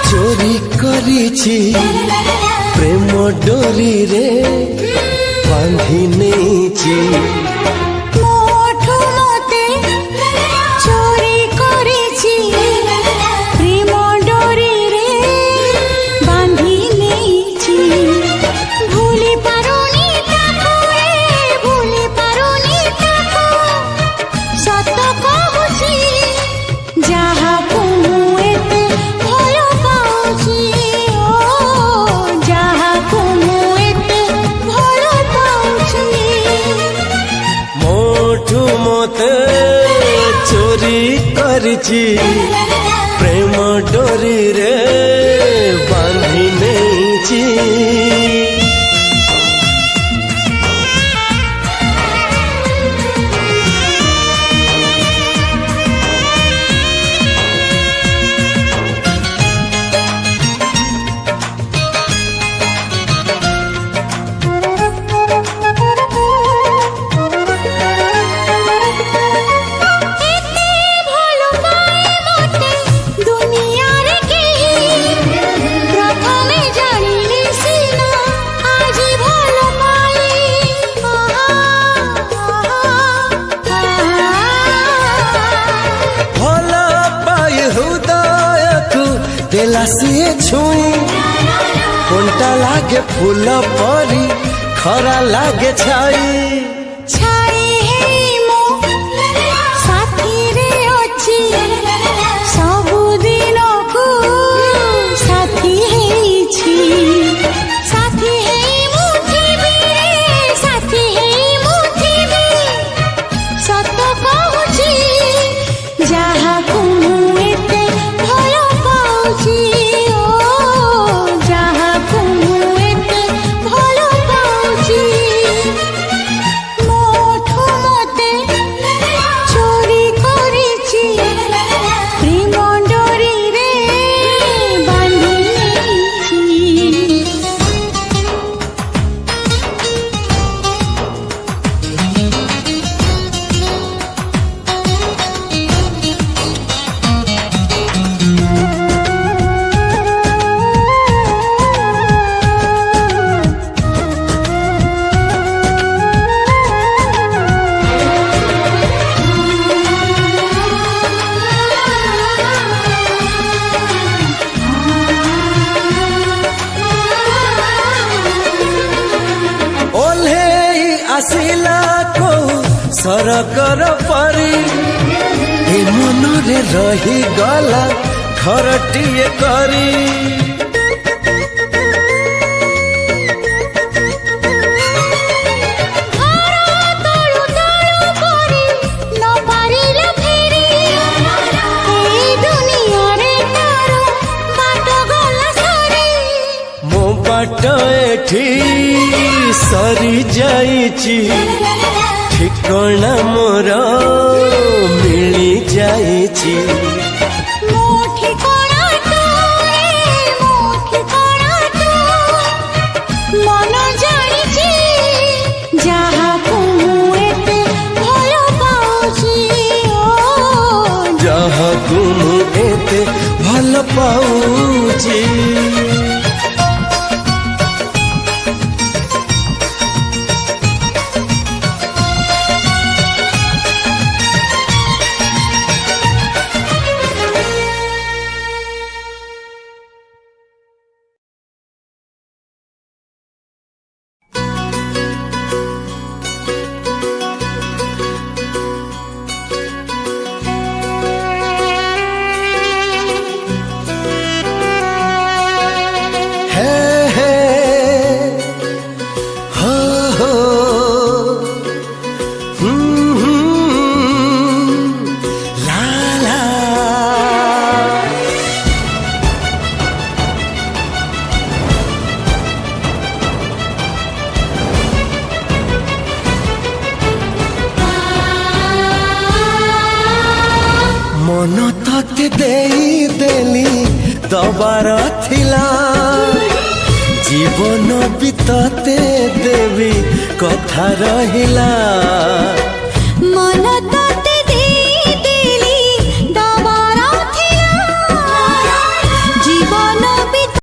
चोरी करिछि प्रेम डोरी रे बांधी नेछि चोरी करिछि प्रेम डोरी रे बांधी नेछि देला सिए छुई कोंटा लागे फूल परी खरा लागे छाई छाई हे मो साथी रे अछि सबु दिन को साथी हेछि साथी हे मुठीबी रे साथी हे मुठीबी सत कहूछि जहा को आसिला को सरकर परी ए मन रे रही गला घरटिए करी मो बाट एठी सरी जाइछि ठिकाना मोर मिली जाइछि मो ठिकाना तो मन जानिछि जहा को एते भल पाउछि जहा को एते भल पाउछि मन तते देई देली दबार थिला जीवन बितते देवी कथा रहिला।